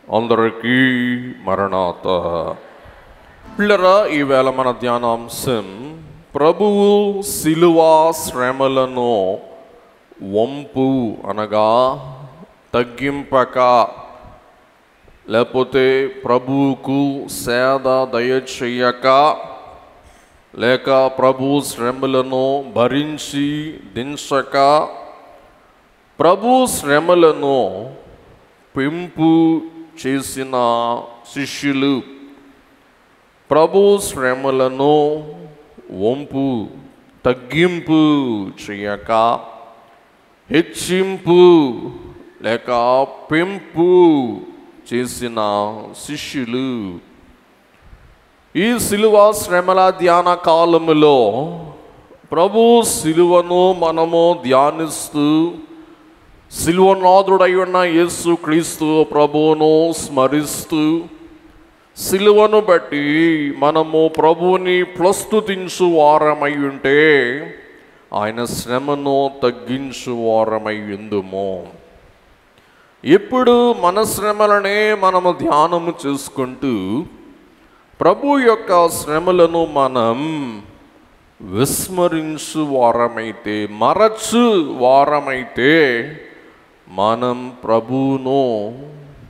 అందరికీ మరణాత. పిల్లరా, ఈవేళ మన ధ్యానాంశం ప్రభువు సిలువా శ్రమలను వంపు అనగా తగ్గింపక, లేకపోతే ప్రభువుకు సేద దయచేయక, లేక ప్రభు శ్రమలను భరించి దించక, ప్రభు శ్రమలను పెంపు చేసిన శిష్యులు ప్రభు శ్రమలను వంపు తగ్గింపు చేయక, హెచ్చింపు లేక పెంపు చేసిన శిష్యులు. ఈ సిలువ శ్రమల ధ్యాన కాలములో ప్రభు సిలువను మనము ధ్యానిస్తూ, సిలువనాథుడై ఉన్న యేసు క్రీస్తు ప్రభువును స్మరిస్తూ, సిలువను బట్టి మనము ప్రభువుని ప్రస్తుతించు వారమై ఉంటే ఆయన శ్రమను తగ్గించు వారమై ఉందుము. ఎప్పుడు మన శ్రమలనే మనము ధ్యానము చేసుకుంటూ ప్రభు యొక్క శ్రమలను మనం విస్మరించు వారమైతే, మరచు వారమైతే, మనం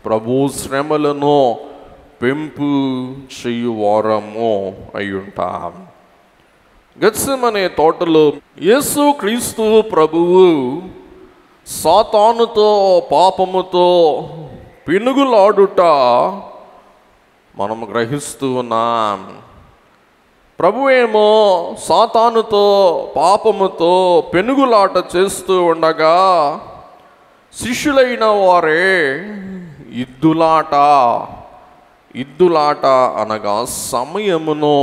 ప్రభు శ్రమలను పెంపు చేయు వారము అయి ఉంటాం. గెత్సెమనే తోటలో యేసు క్రీస్తు ప్రభువు సాతానుతో, పాపముతో పెనుగులాడుట మనము గ్రహిస్తూ ఉన్నాం. ప్రభువేమో సాతానుతో, పాపముతో పెనుగులాట చేస్తూ ఉండగా, శిష్యులైన వారే ఇద్దులాట అనగా సమయమును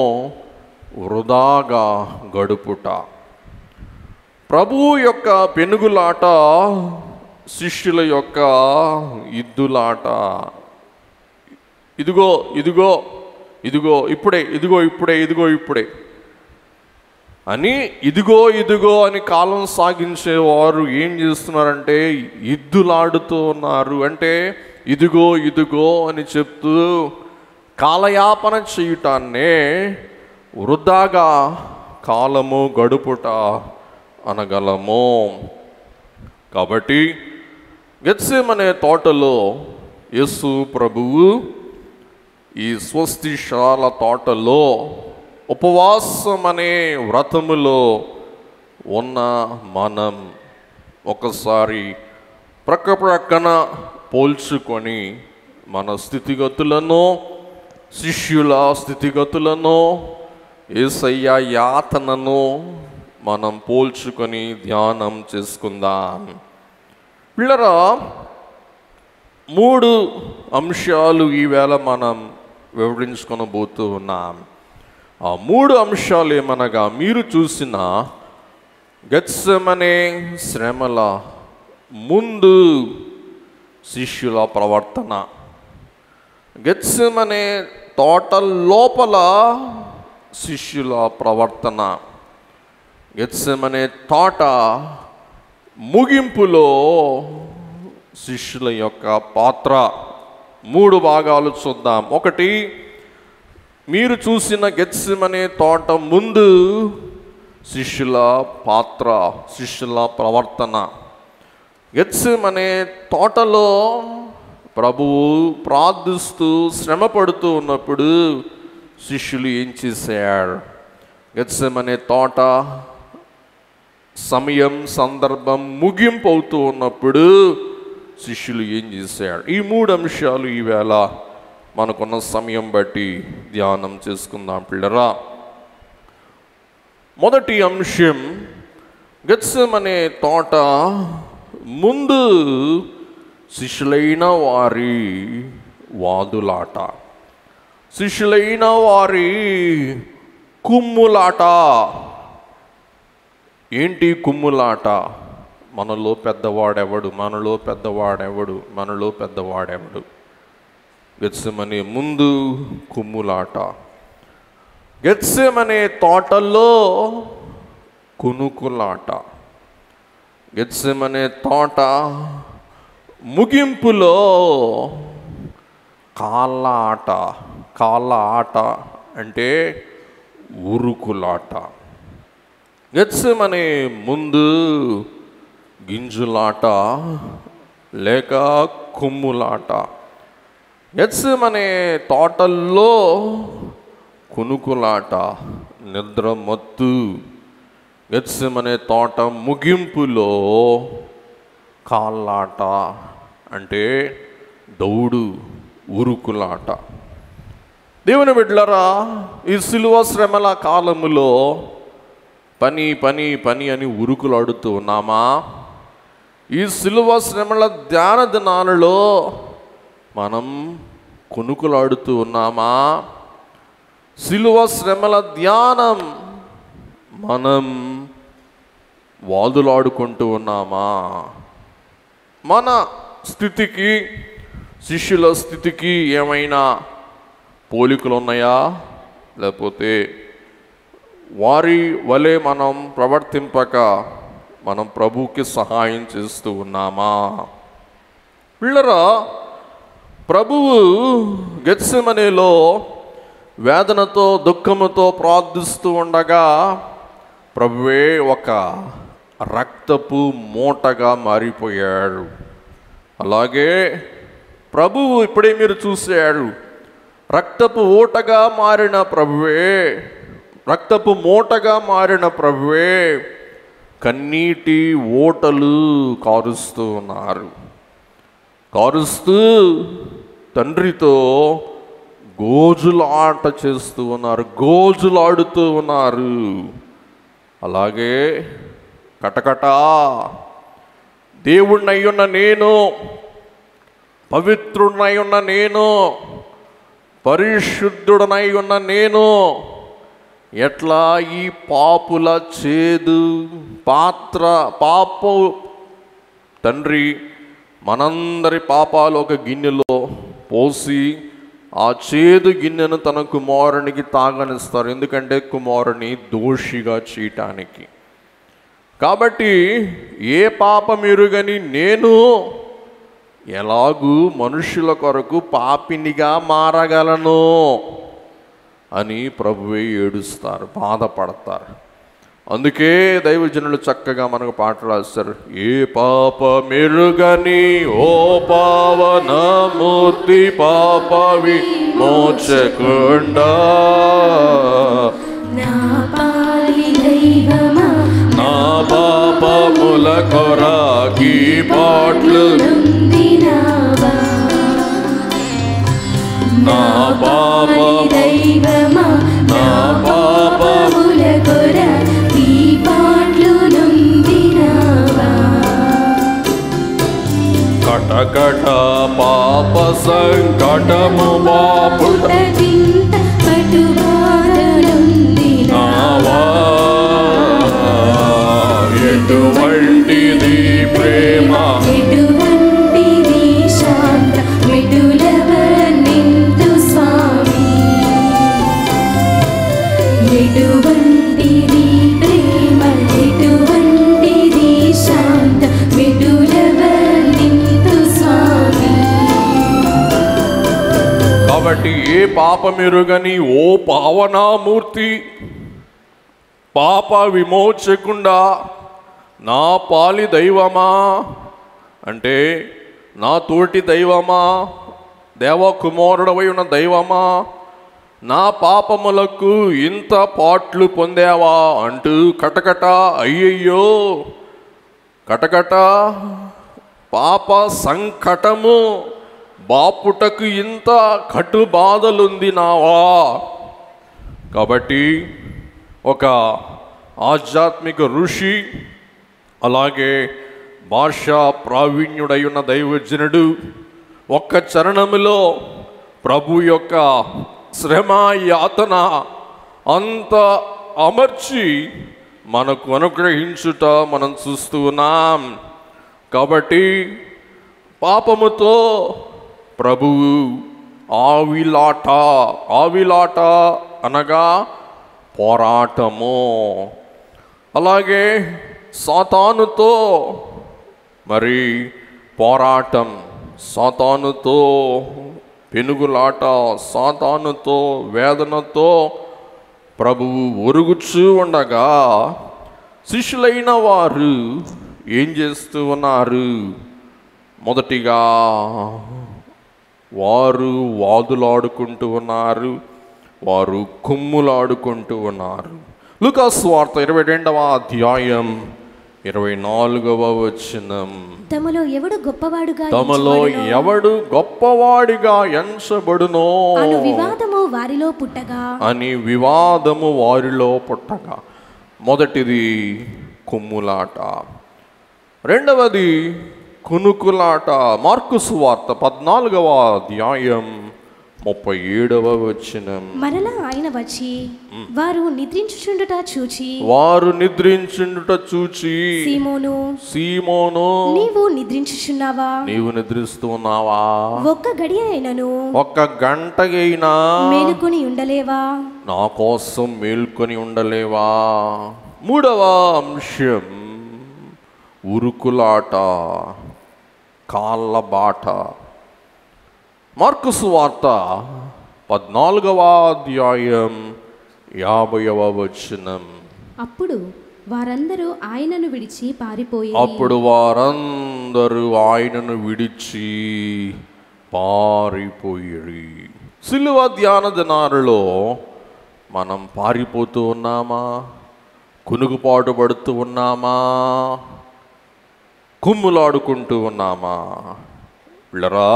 వృధాగా గడుపుట. ప్రభువు యొక్క పెనుగులాట, శిష్యుల యొక్క ఇద్దులాట. ఇదిగో ఇదిగో ఇదిగో ఇప్పుడే, ఇప్పుడే అని ఇదిగో అని కాలం సాగించేవారు ఏం చేస్తున్నారంటే ఇద్దులాడుతూ ఉన్నారు. అంటే ఇదిగో అని చెప్తూ కాలయాపన చేయుటాన్నే వృధాగా కాలము గడుపుట అనగలము. కాబట్టి గెత్సెమనే తోటలో యేసు ప్రభువు ఈ స్వస్తిశాల తోటలో ఉపవాసం అనే వ్రతములో ఉన్న మనం ఒకసారి ప్రక్కన పోల్చుకొని మన స్థితిగతులను, శిష్యుల స్థితిగతులను, యేసయ్య యాతనను మనం పోల్చుకొని ధ్యానం చేసుకుందాం. పిల్లరా, 3 అంశాలు ఈవేళ మనం వివరించుకొనబోతూ ఉన్నాం. ఆ 3 అంశాలు ఏమనగా, మీరు చూసిన గెత్సెమనే శ్రమల ముందు శిష్యుల ప్రవర్తన, గెత్సెమనే తోట లోపల శిష్యుల ప్రవర్తన, గెత్సెమనే తోట ముగింపులో శిష్యుల యొక్క పాత్ర. 3 భాగాలు చూద్దాం. 1, మీరు చూసిన గెత్సెమనే తోట ముందు శిష్యుల పాత్ర, శిష్యుల ప్రవర్తన. గెత్సెమనే తోటలో ప్రభువు ప్రార్థిస్తూ శ్రమ పడుతూ ఉన్నప్పుడు శిష్యులు ఏం చేశారు? గెత్సెమనే తోట సమయం, సందర్భం ముగింపు అవుతూ ఉన్నప్పుడు శిష్యులు ఏం చేశారు? ఈ 3 అంశాలు ఈవేళ మనకున్న సమయం బట్టి ధ్యానం చేసుకుందాం పిల్లరా. మొదటి అంశం, గెత్సెమనే తోట ముందు శిష్యులైన వారి వాదులాట, శిష్యులైన వారి కుమ్ములాట. ఏంటి కుమ్ములాట? మనలో పెద్దవాడెవడు? గెత్సెమనే ముందు కుమ్ములాట. గెత్సెమనే తోటలో కునుకులాట. గెత్సెమనే తోట ముగింపులో కాళ్ళ ఆట. కాళ్ళ ఆట అంటే ఉరుకులాట. గెత్సెమనే ముందు గింజులాట లేక కొమ్ములాట. గెత్సెమనే తోటల్లో కునుకులాట, నిద్ర మత్తు. గెత్సెమనే తోట ముగింపులో కాళ్ళాట అంటే దౌడు, ఉరుకులాట. దేవుని బిడ్డలారా, ఈ సిలువ శ్రమల కాలములో పని పని పని అని ఉరుకులాడుతూ ఉన్నామా? ఈ సిలువ శ్రమల ధ్యాన దినాలలో మనం కొనుకులాడుతూ ఉన్నామా? సిలువ శ్రమల ధ్యానం మనం వాదులాడుకుంటూ ఉన్నామా? మన స్థితికి శిష్యుల స్థితికి ఏమైనా పోలికలు ఉన్నాయా? లేకపోతే వారి వలె మనం ప్రవర్తింపక మనం ప్రభువుకి సహాయం చేస్తూ ఉన్నామా? పిల్లరా, ప్రభువు గెత్సెమనేలో వేదనతో దుఃఖముతో ప్రార్థిస్తూ ఉండగా ప్రభువే ఒక రక్తపు మూటగా మారిపోయాడు. అలాగే ప్రభువు ఇప్పుడే మీరు చూశాడు, రక్తపు ఊటగా మారిన ప్రభువే, రక్తపు మూటగా మారిన ప్రభువే కన్నీటి ఓటలు కారుస్తూ ఉన్నారు. కారుస్తూ తండ్రితో గోజులాట చేస్తూ ఉన్నారు, గోజులాడుతూ ఉన్నారు. అలాగే కటకట దేవుణ్ణి ఉన్న నేను, పవిత్రుడనై ఉన్న నేను, పరిశుద్ధుడనై ఉన్న నేను ఎట్లా ఈ పాపుల చేదు పాత్ర తండ్రి మనందరి పాపాలు ఒక గిన్నెలో పోసి ఆ చేదు గిన్నెను తన కుమారునికి తాగనిస్తారు. ఎందుకంటే కుమారుని దోషిగా చేయటానికి. కాబట్టి ఏ పాపమెరుగని నేను ఎలాగూ మనుషుల కొరకు పాపినిగా మారగలను అని ప్రభువే ఏడుస్తారు, బాధపడతారు. అందుకే దైవజనులు చక్కగా మనకు పాట రాస్తారు. ఏ పాపమెరుగని ఓ పావనమూర్తి పాప విమోచకుండా, నా పాపముల కొరాకి పాటలు, నా పాపము నా పాపముల కొరాకి పాటలు నొందినావా, కటకట పాప సంకటము బాపుట పటువాదలుందినావా, ఎటువంటిది ప్రేమ, ఎటువంటిది శాంత మిటులవనింతు స్వామి, ఎటువంటిది ప్రేమ, ఎటువంటిది శాంత మిటులవనింతు స్వామి. కాబట్టి ఏ పాపమెరుగని ఓ పావనామూర్తి పాప విమోచకుండా నా పాలి దైవమా అంటే నా తోటి దైవమా, దేవకుమారుడవై ఉన్న దైవమా, నా పాపములకు ఇంత పాట్లు పొందావా అంటూ కటకట అయ్యయ్యో, కటకట పాప సంకటము బాపుటకు ఇంత కటు బాధలుంది నావా. కాబట్టి ఒక ఆధ్యాత్మిక ఋషి, అలాగే భాషా ప్రావీణ్యుడై ఉన్న దైవజనుడు ఒక్క చరణములో ప్రభు యొక్క శ్రమ యాతన అంత అమర్చి మనకు అనుగ్రహించుట మనం చూస్తూ ఉన్నాం. కాబట్టి పాపముతో ప్రభువు ఆవిలాట అనగా పోరాటము, అలాగే సాతానుతో మరి పోరాటం, సాతానుతో పెనుగులాట, సాతానుతో, వేదనతో ప్రభువు ఒరుగుచూ ఉండగా శిష్యులైన వారు ఏం చేస్తూ ఉన్నారు? మొదటిగా వారు వాదులాడుకుంటూ ఉన్నారు, వారు కుమ్ములాడుకుంటూ ఉన్నారు. లూకాసు సువార్త 22వ అధ్యాయం 24వ వచనం. తమలో ఎవడు గొప్పవాడిగా ఎంచబడునో అని వివాదము వారిలో పుట్టగా. మొదటిది కుమ్ములాట, రెండవది కునుకులాట. మార్కు సువార్త 14వ అధ్యాయం 37వ వచనం. మరలా ఆయన వచ్చి వారు నిద్రించుచుండుట చూచి సీమోను నీవు నిద్రిస్తూ ఉన్నావా? ఒక్క గంటగైనా మేలుకొని ఉండలేవా? నా కోసం మేల్కొని ఉండలేవా? మూడవ అంశం ఉరుకులాట, కాళ్ళ బాట. మార్కు సువార్త 14వ అధ్యాయం 50వ వచనం. అప్పుడు వారందరూ ఆయనను విడిచి పారిపోయిరి. సిలువ ధ్యాన దినాలలో మనం పారిపోతూ ఉన్నామా? కునుగుపాటు పడుతూ ఉన్నామా? కుమ్ములాడుకుంటూ ఉన్నామా? పిల్లరా,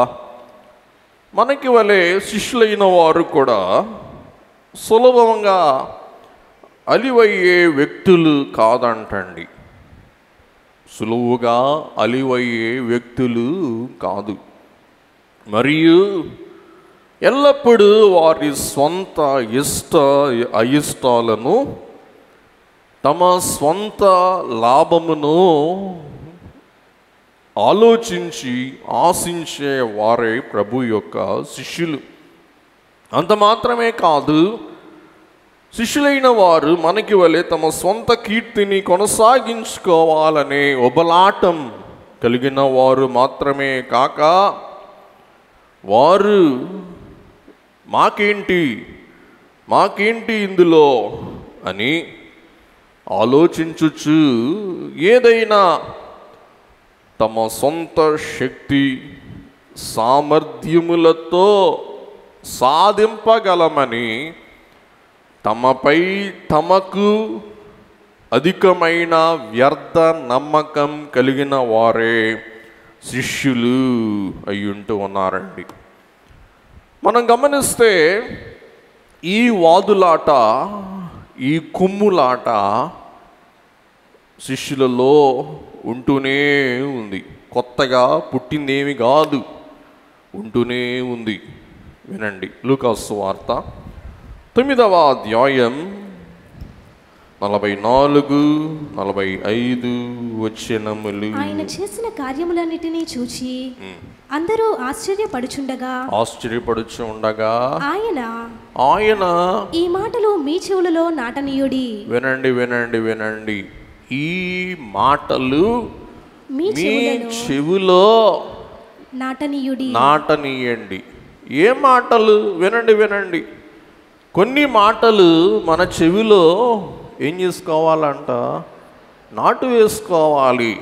మనకి వలె శిష్యులైన వారు కూడా సులభంగా అలివయ్యే వ్యక్తులు కాదంటండి. సులువుగా అలివయ్యే వ్యక్తులు కాదు. మరియు ఎల్లప్పుడూ వారి స్వంత అయిష్టాలను, తమ స్వంత లాభమును ఆలోచించి ఆశించే వారే ప్రభు యొక్క శిష్యులు. అంత మాత్రమే కాదు, శిష్యులైన వారు మనకి వలె తమ సొంత కీర్తిని కొనసాగించుకోవాలనే ఉబలాటం కలిగిన వారు మాత్రమే కాక, వారు మాకేంటి ఇందులో అని ఆలోచించుచు ఏదైనా తమ సొంత శక్తి సామర్థ్యములతో సాధింపగలమని తమపై తమకు అధికమైన వ్యర్థ నమ్మకం కలిగిన వారే శిష్యులు అయ్యుంటూ ఉన్నారండి. మనం గమనిస్తే ఈ వాదులాట, ఈ కుమ్ములాట శిష్యులలో ఉంటూనే ఉంది. కొత్తగా పుట్టిందేమి కాదు, ఉంటూనే ఉంది. వినండి, లూకాసు సువార్త 9వ అధ్యాయం 44-45 వచనములు. ఆయన చేసిన కార్యములన్నిటినీ చూచి అందరూ ఆశ్చర్యపడుచుండగా ఆయన ఈ మాటలు మీ చెవులలో నాటనీయుడి. వినండి, ఈ మాటలు మీ చెవులో నాటనీయండి. ఏ మాటలు? వినండి. కొన్ని మాటలు మన చెవిలో ఏం చేసుకోవాలంట? నాటు వేసుకోవాలి.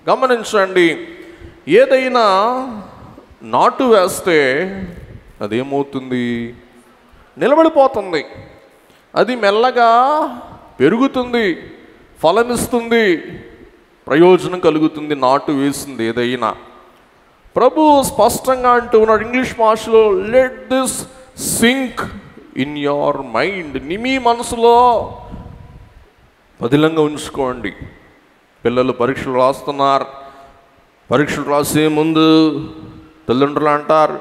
గమనించండి, ఏదైనా నాటు వేస్తే అదేమవుతుంది? నిలబడిపోతుంది. అది మెల్లగా పెరుగుతుంది, ఫలమిస్తుంది, ప్రయోజనం కలుగుతుంది. నాటు వేసింది ఏదైనా. ప్రభు స్పష్టంగా అంటూ ఉన్నాడు ఇంగ్లీష్ భాషలో, let this sink in your mind. మీ మనసులో పదిలంగా ఉంచుకోండి. పిల్లలు పరీక్షలు రాస్తున్నారు. పరీక్షలు రాసే ముందు తల్లిదండ్రులు అంటారు,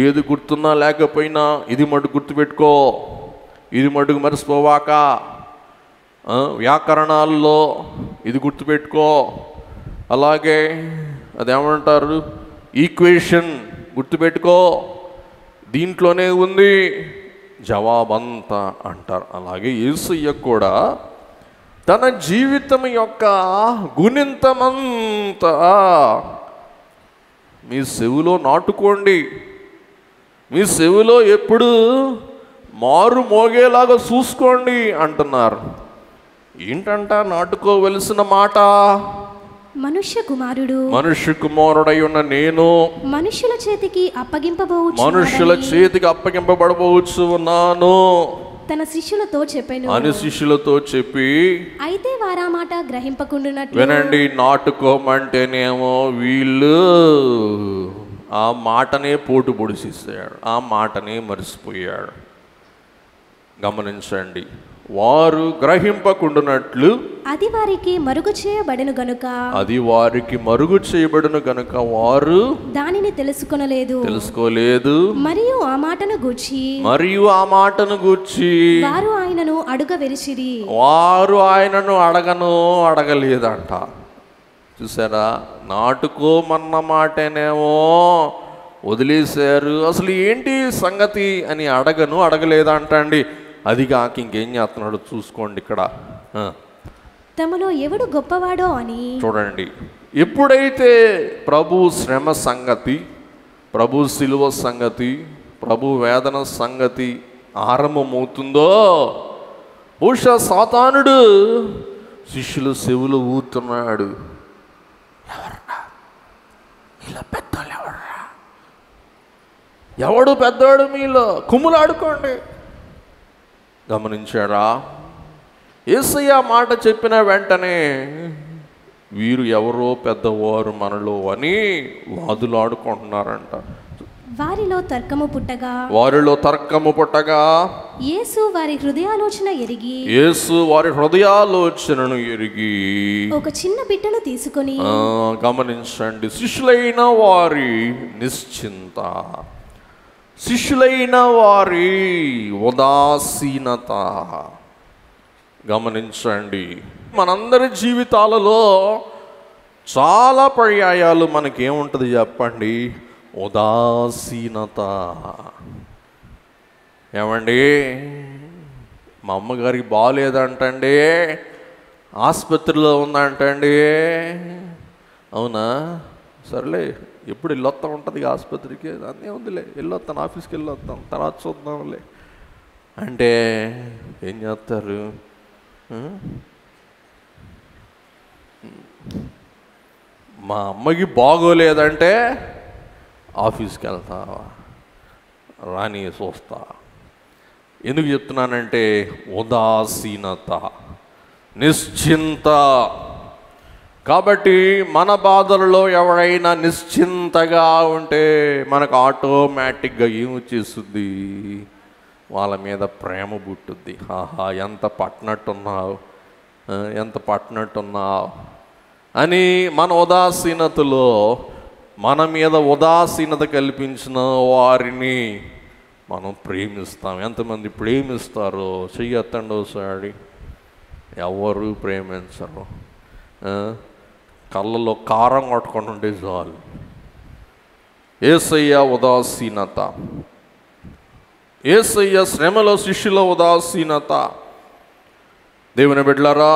ఏది గుర్తున్నా లేకపోయినా ఇది మటుకు గుర్తుపెట్టుకో, ఇది మటుకు మర్చిపోవాక, వ్యాకరణాల్లో ఇది గుర్తుపెట్టుకో, అలాగే అదేమంటారు ఈక్వేషన్ గుర్తుపెట్టుకో, దీంట్లోనే ఉంది జవాబంతా అంటారు. అలాగే యేసయ్య కూడా తన జీవితం యొక్క గుణింతమంతా మీ చెవిలో నాటుకోండి. మీ చెవిలో ఎప్పుడు మారు మోగేలాగా చూసుకోండి అంటున్నారు. ఏంటంట నాటుకోవలసిన మాట? మనుష్య కుమారుడై ఉన్న నేను మనుషుల చేతికి అప్పగింపబడబోచు ఉన్నాను తన శిష్యులతో చెప్పాను అని శిష్యులతో చెప్పి, అయితే వారా మాట గ్రహింపకుండునట్లు. వినండి, నాటుకోమంటేనేమో వీళ్ళు ఆ మాటనే పోటు పొడిసిస్తాడు, ఆ మాటనే మరిసిపోయాడు. గమనించండి, వారు గ్రహింపకుండునట్లు అది వారికి మరుగు చేయబడను గనుక వారు దానిని తెలుసుకోలేదు. మరియు ఆ మాటను గూర్చి వారు ఆయనను అడగలేదంట. చూసారా, నాటుకోమన్న మాటనేమో వదిలేశారు. అసలు ఏంటి సంగతి అని అడగలేదంట అండి. అది కాక ఇంకేం చేస్తున్నాడు చూసుకోండి ఇక్కడ. తమలో ఎవడు గొప్పవాడో అని చూడండి. ఎప్పుడైతే ప్రభు శ్రమ సంగతి, ప్రభు శిలువ సంగతి, ప్రభు వేదన సంగతి ఆరంభమవుతుందో, బహుశా సాతానుడు శిష్యులు చెవులు ఊతున్నాడు. ఎవర్రా మీలో పెద్దోళ్ళు? ఎవడు పెద్దవాడు మీలో? కుమ్ములాడుకోండి. గమనించారా? యేసయ్య మాట చెప్పిన వెంటనే వీరు ఎవరో పెద్దవారు మనలో అని వాదులాడుకుంటున్నారంట. వారిలో తర్కము పుట్టగా యేసు వారి హృదయాలోచనను ఎరిగి ఒక చిన్న బిడ్డను తీసుకొని, గమనించండి, శిష్యులైన వారి ఉదాసీనత గమనించండి. మనందరి జీవితాలలో చాలా పర్యాయాలు మనకేముంటుంది చెప్పండి? ఉదాసీనత. ఏమండి, మా అమ్మగారికి బాగాలేదంటండి, ఆసుపత్రిలో ఉందంటండి. అవునా, సర్లే, ఎప్పుడు వెళ్ళొస్తా ఉంటుంది ఆసుపత్రికి, అన్నీ ఉందిలే, వెళ్ళొస్తాను, ఆఫీస్కి వెళ్ళొస్తాం, తర్వాత చూద్దాంలే అంటే ఏం చేస్తారు? మా అమ్మకి బాగోలేదంటే ఆఫీస్కి వెళ్తావా? రాని చూస్తా. ఎందుకు చెప్తున్నానంటే ఉదాసీనత, నిశ్చింత. కాబట్టి మన బాధలలో ఎవరైనా నిశ్చింతగా ఉంటే మనకు ఆటోమేటిక్గా ఏమొచ్చేస్తుంది? వాళ్ళ మీద ప్రేమ పుట్టుద్ది. ఆహా, ఎంత పట్టినట్టున్నావు అని మన ఉదాసీనతలో మన మీద ఉదాసీనత కల్పించిన వారిని మనం ప్రేమిస్తాం. ఎంతమంది ప్రేమిస్తారో చెయ్యొత్తండి ఒకసారి. ఎవరు ప్రేమించరు. కళ్ళలో కారం కొట్టుకొని ఉంటే చాలు. యేసయ్య ఉదాసీనత, యేసయ్య శ్రమలో శిష్యుల ఉదాసీనత. దేవుని బిడ్డలారా,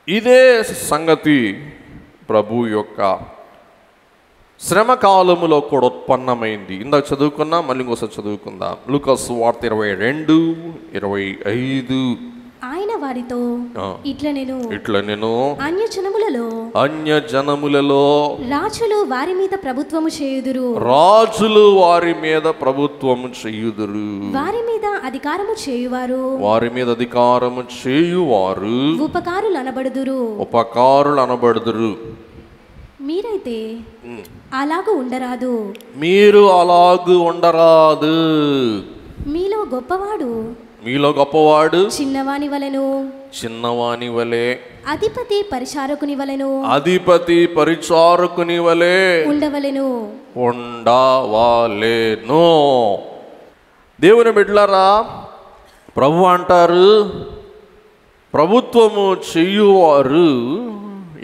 ఇదే సంగతి ప్రభు యొక్క శ్రమ కాలములో కూడా ఉత్పన్నమైంది. ఇందాక చదువుకున్నా, మళ్ళీ ఇంకోసారి చదువుకుందాం. లూకా సువార్త 22:25. ఆయన వారితో ఇట్లా నేను అన్య జనములలో రాజులు వారి మీద ప్రభుత్వము చేయుదురు, వారి మీద అధికారము చేయువారు ఉపకారులు అనబడుదురు. మీరైతే అలాగూ ఉండరాదు. మీలో గొప్పవాడు చిన్నవాని వలె అధిపతి పరిచారకుని వలె ఉండవలెను. దేవుని బిడ్డలారా, ప్రభు అంటారు, ప్రభుత్వము చెయ్యువారు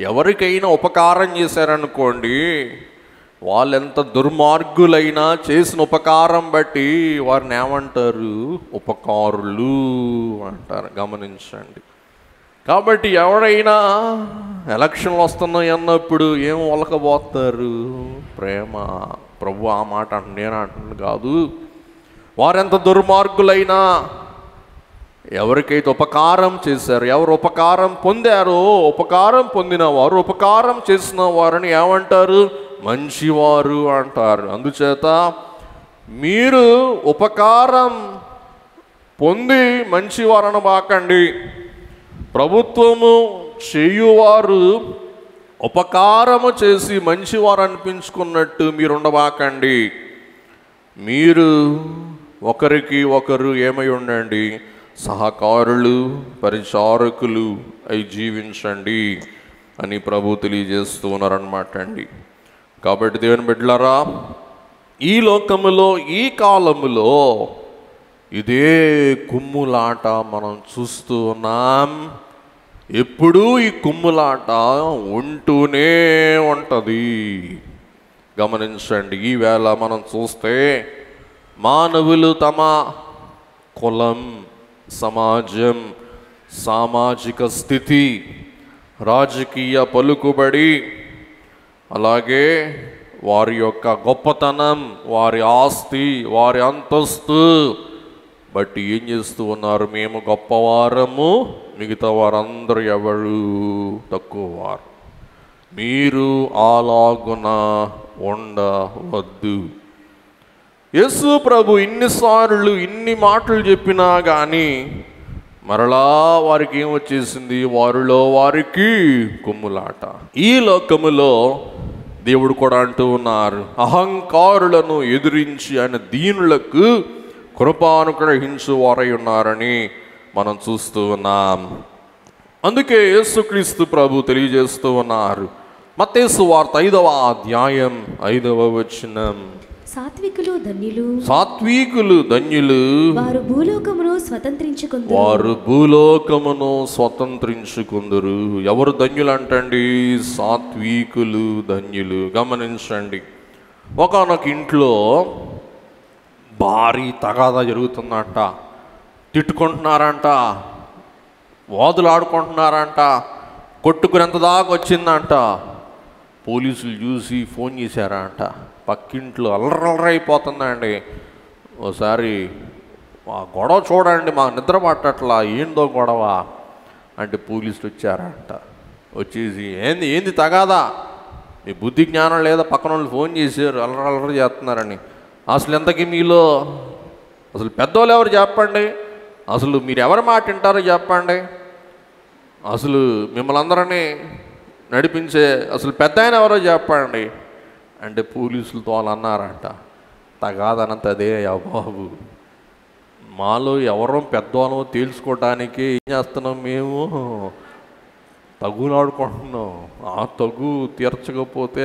ఎవరికైనా ఉపకారం చేశారనుకోండి, వాళ్ళెంత దుర్మార్గులైనా చేసిన ఉపకారం బట్టి వారిని ఏమంటారు? ఉపకారులు అంటారు. గమనించండి. కాబట్టి ఎవరైనా ఎలక్షన్లు వస్తున్నాయి అన్నప్పుడు ఏం ఒలకబోతారు? ప్రేమ. ప్రభు ఆ మాట నేను అంటున్నాను కాదు. వారెంత దుర్మార్గులైనా, ఎవరికైతే ఉపకారం చేశారో, ఎవరు ఉపకారం పొందారో, ఉపకారం పొందిన వారు, ఉపకారం చేసిన వారిని ఏమంటారు? మంచివారు అంటారు. అందుచేత మీరు ఉపకారం పొంది మంచివారు అనబాకండి. ప్రభుత్వము చేయువారు ఉపకారము చేసి మంచివారు అనిపించుకున్నట్టు మీరు ఉండబాకండి. మీరు ఒకరికి ఒకరు ఏమై ఉండండి? సహకారులు, పరిచారకులు అయి జీవించండి అని ప్రభు తెలియజేస్తూ ఉన్నారన్నమాట అండి. కాబట్టి దేవుని బిడ్డలారా, ఈ లోకములో, ఈ కాలములో ఇదే కుమ్ములాట మనం చూస్తూ ఉన్నాం. ఎప్పుడూ ఈ కుమ్ములాట ఉంటూనే ఉంటుంది. గమనించండి. ఈవేళ మనం చూస్తే మానవులు తమ కులం, సమాజం, సామాజిక స్థితి, రాజకీయ పలుకుబడి, అలాగే వారి యొక్క గొప్పతనం, వారి ఆస్తి, వారి అంతస్తు బట్టి ఏం చేస్తూ ఉన్నారు? మేము గొప్పవారము, మిగతా వారందరూ ఎవరు తక్కువవారు. మీరు అలాగున ఉండవద్దు. యేసు ప్రభు ఇన్నిసార్లు ఇన్ని మాటలు చెప్పినా కానీ మరలా వారికి ఏమొచ్చేసింది? వారిలో వారికి కుమ్ములాట. ఈ లోకములో దేవుడు కూడా అంటూ ఉన్నారు, అహంకారులను ఎదిరించి ఆయన దీనులకు కృపానుగ్రహించు వారై ఉన్నారని మనం చూస్తూ ఉన్నాం. అందుకే యేసుక్రీస్తు ప్రభు తెలియజేస్తూ ఉన్నారు. మత్తయి సువార్త 5వ అధ్యాయం 5వ వచనం, సాత్వికులు ధన్యులు, సాత్వికులు ధన్యులు, వారు భూలోకమును స్వతంత్రించుకుందురు, వారు భూలోకమును స్వతంత్రించుకుందురు. ఎవరు ధన్యులు అంటండి? సాత్వికులు ధన్యులు. గమనించండి, ఒకానొక ఇంట్లో భారీ తగాదా జరుగుతుందంట. తిట్టుకుంటున్నారంట, వాదులు ఆడుకుంటున్నారంట, కొట్టుకునేంత దాకా వచ్చిందంట. పోలీసులు చూసి ఫోన్ చేశారంట. పక్కింట్లో అల్లరైపోతుందండి. ఓసారి ఆ గొడవ చూడండి, మాకు నిద్ర పట్టట్లా, ఏందో గొడవ అంటే పోలీసులు వచ్చారంట. వచ్చేసి ఏంది తగాదా, మీ బుద్ధి జ్ఞానం లేదా? పక్కన వాళ్ళు ఫోన్ చేశారు, అల్లరి చేస్తున్నారని. అసలు ఎంతకీ మీలో అసలు పెద్దోళ్ళు ఎవరు చెప్పండి? అసలు మీరు ఎవరి మాట వింటారో చెప్పండి? అసలు మిమ్మల్ని అందరినీ నడిపించే అసలు పెద్ద ఆయన ఎవరో చెప్పండి అంటే పోలీసులతో వాళ్ళు అన్నారంట. తగాదనంత అదే బాబు, మాలో ఎవరో పెద్దవాళ్ళో తేల్చుకోవటానికి ఏం చేస్తున్నాం? మేము తగులాడుకుంటున్నాం. ఆ తగు తీర్చకపోతే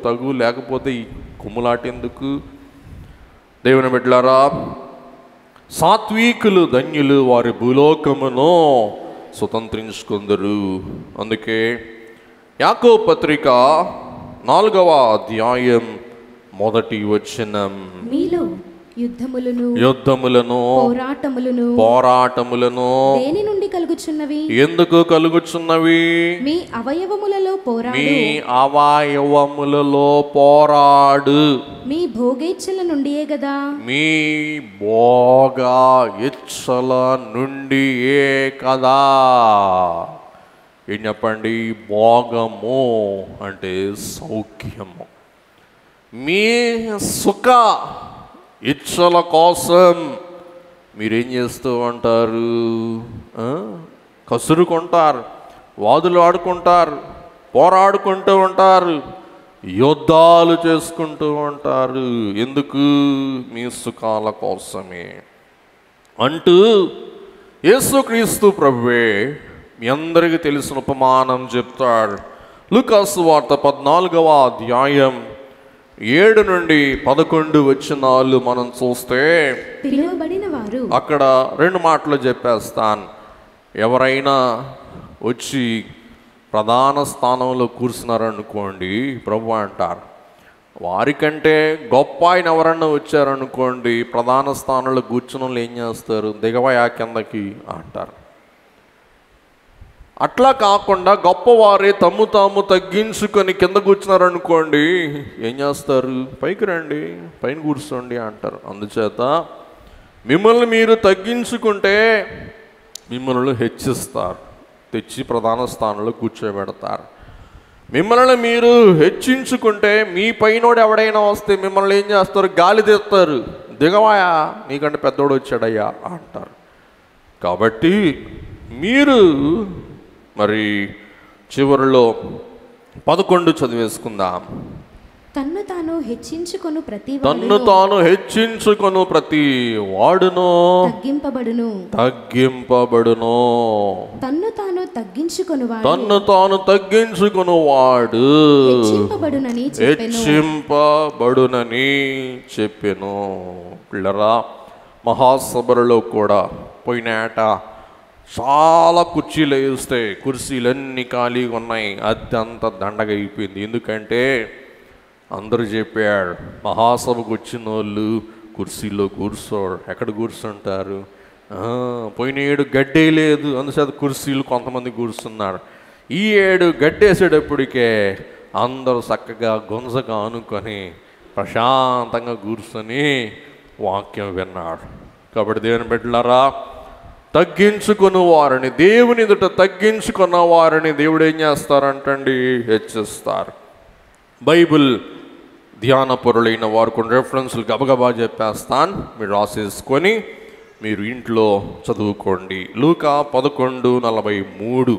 తగు లేకపోతే ఈ కుమ్ములాట ఎందుకు? దేవుని బిడ్డలారా, సాత్వికులు ధన్యులు, వారి భూలోకమును స్వతంత్రించుకుందరు. అందుకే యాకోబు పత్రిక 4వ అధ్యాయం 1వ వచనం, మీలో యుద్ధములను పోరాటములను దేని నుండి కలుగుచున్నవి? ఎందుకు కలుగుచున్నవి? మీ అవయవములలో పోరాడు, మీ భోగేచ్ఛల నుండియే గదా. మీ భోగ ఇచ్చల నుండియే కదా. ఏం చెప్పండి? భోగము అంటే సౌఖ్యము. మీ సుఖ ఇచ్చల కోసం మీరేం చేస్తూ ఉంటారు? కసురుకుంటారు, వాదులు ఆడుకుంటారు, పోరాడుకుంటూ ఉంటారు, యుద్ధాలు చేసుకుంటూ ఉంటారు. ఎందుకు? మీ సుఖాల కోసమే అంటూ యేసుక్రీస్తు ప్రభువే మీ అందరికీ తెలిసిన ఉపమానం చెప్తాడు. లూకాసు వార్త 14వ అధ్యాయం 7 నుండి 11 వచనాలు మనం చూస్తే పిలువబడిన వారు, అక్కడ 2 మాటలు చెప్పేస్తాను. ఎవరైనా వచ్చి ప్రధాన స్థానంలో కూర్చున్నారనుకోండి, ప్రభు అంటారు, వారికంటే గొప్ప ఆయన ఎవరన్నా వచ్చారనుకోండి, ప్రధాన స్థానంలో కూర్చున్న వాళ్ళు ఏం చేస్తారు? దిగవయా కిందకి అంటారు. అట్లా కాకుండా గొప్పవారే తమ్ము తాము తగ్గించుకొని కింద కూర్చున్నారనుకోండి, ఏం చేస్తారు? పైకి రండి, పైన కూర్చోండి అంటారు. అందుచేత మిమ్మల్ని మీరు తగ్గించుకుంటే మిమ్మల్ని హెచ్చిస్తారు, తెచ్చి ప్రధాన స్థానంలో కూర్చోబెడతారు. మిమ్మల్ని మీరు హెచ్చించుకుంటే మీ పైనోడు ఎవడైనా వస్తే మిమ్మల్ని ఏం చేస్తారు? గాలి తీస్తారు. దిగవాయా, నీకంటే పెద్దోడు వచ్చాడయ్యా అంటారు. కాబట్టి మీరు మరి చివరిలో 11 చదివేసుకుందాం. తన్ను తాను హెచ్చించుకొను ప్రతి వాడును తగ్గింపబడును. తన్ను తాను తగ్గించుకొను వాడు హెచ్చింపబడునని చెప్పెను. పిల్లరా, మహాసభలలో కూడా పోయినాట చాలా కుర్చీలు వేస్తే కుర్చీలన్నీ ఖాళీగా ఉన్నాయి. అదంతా దండగా అయిపోయింది. ఎందుకంటే అందరూ చెప్పాడు, మహాసభకు వచ్చిన వాళ్ళు కుర్చీలో కూర్చోరు. ఎక్కడ కూర్చుంటారు? పోయిన ఏడు గడ్డే లేదు, అందుచేత కుర్చీలు కొంతమంది కూర్చున్నారు. ఈ ఏడు గడ్డేసేటప్పటికే అందరూ చక్కగా గొంజగా అనుకొని ప్రశాంతంగా కూర్చొని వాక్యం విన్నాడు. కాబట్టి దేవుని బిడ్డలారా, తగ్గించుకున్న వారిని, దేవుని ఎదుట తగ్గించుకున్న వారిని దేవుడు ఏం చేస్తారంటండి? హెచ్చిస్తారు. బైబిల్ ధ్యాన పొరులైన వారు కొన్ని రెఫరెన్స్లు గబగబా చెప్పేస్తాను, మీరు రాసేసుకొని మీరు ఇంట్లో చదువుకోండి. లూకా 11:43,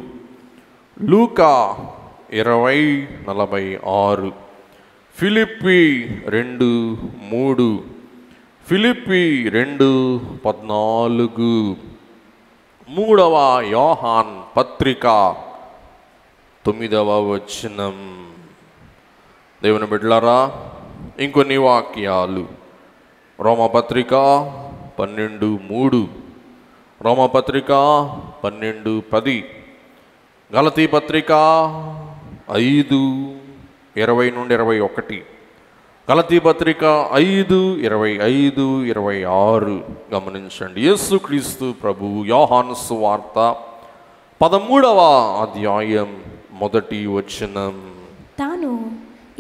లూకా 20:46, ఫిలిప్పీ 2:3, ఫిలిప్పీ 2:14, 3వ యోహాన్ పత్రిక 9వ వచనం. దేవుని బిడ్డలారా, ఇంకొన్ని వాక్యాలు. రోమపత్రిక 12:3, రోమపత్రిక 12:10, గలతీ పత్రిక 5:20-21, గలతీ పత్రిక 5:25-26. గమనించండి. యేసుక్రీస్తు ప్రభువు యోహాను సువార్త 13వ అధ్యాయం 1వ వచనం. తాను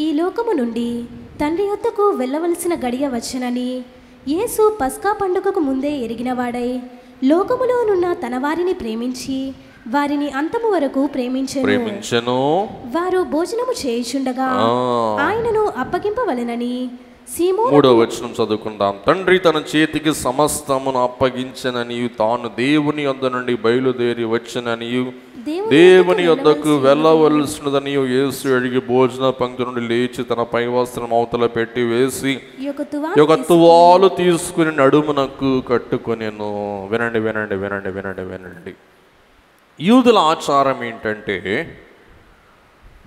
ఈ లోకము నుండి తండ్రి యొద్దకు వెళ్ళవలసిన గడియ వచ్చనని యేసు పస్కా పండుగకు ముందే ఎరిగినవాడై లోకములోనున్న తన వారిని ప్రేమించి వారిని అంతము వరకు ప్రేమించెను. వారు భోజనము చేయుచుండగా ఆయనను అప్పగింపవలెనని సీమోను. 3వ వచనం చదువుకుందాం. తండ్రి తన చేతికి సమస్తమును అప్పగించెననియు తాను దేవుని యొద్ద నుండి బయలుదేరి వచ్చెననియు దేవుని యొద్దకు వెళ్ళవలసినదనియు యేసు అడిగి భోజన పంక్తి నుండి లేచి తన పై వస్త్రం అవతల పెట్టి వేసి ఒక తువాలు తీసుకుని నడుమునకు కట్టుకొనెను. వినండి వినండి వినండి వినండి వినండి. యూదుల ఆచారం ఏంటంటే,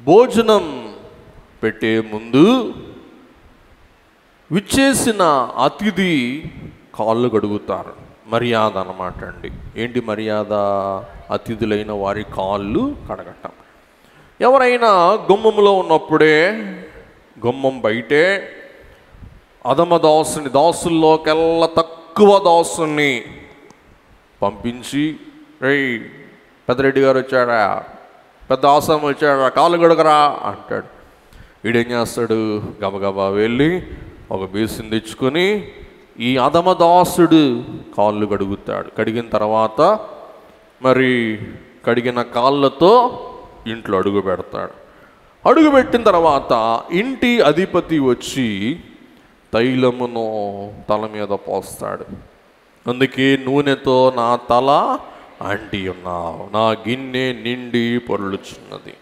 భోజనం పెట్టే ముందు విచ్చేసిన అతిథి కాళ్ళు కడుగుతారు. మర్యాద అన్నమాట అండి. ఏంటి మర్యాద? అతిథులైన వారి కాళ్ళు కడగటం. ఎవరైనా గుమ్మంలో ఉన్నప్పుడే, గుమ్మం బయటే అధమ దాసుల్లోకెల్లా తక్కువ దాసుల్ని పంపించి, రేయ్ పెద్దరెడ్డి గారు వచ్చాడా, పెద్ద ఆసాం వచ్చాడా, కాళ్ళు కడగరా అంటాడు. వీడేం చేస్తాడు? గబగబా వెళ్ళి ఒక బేసిన్ తెచ్చుకొని ఈ అధమదాసుడు కాళ్ళు కడుగుతాడు. కడిగిన తర్వాత మరి కడిగిన కాళ్ళతో ఇంట్లో అడుగు పెడతాడు. అడుగు పెట్టిన తర్వాత ఇంటి అధిపతి వచ్చి తైలమును తల మీద పోస్తాడు. అందుకే నూనెతో నా తల అంటి ఉన్నావు, నా గిన్నె నిండి పొర్లుచున్నది.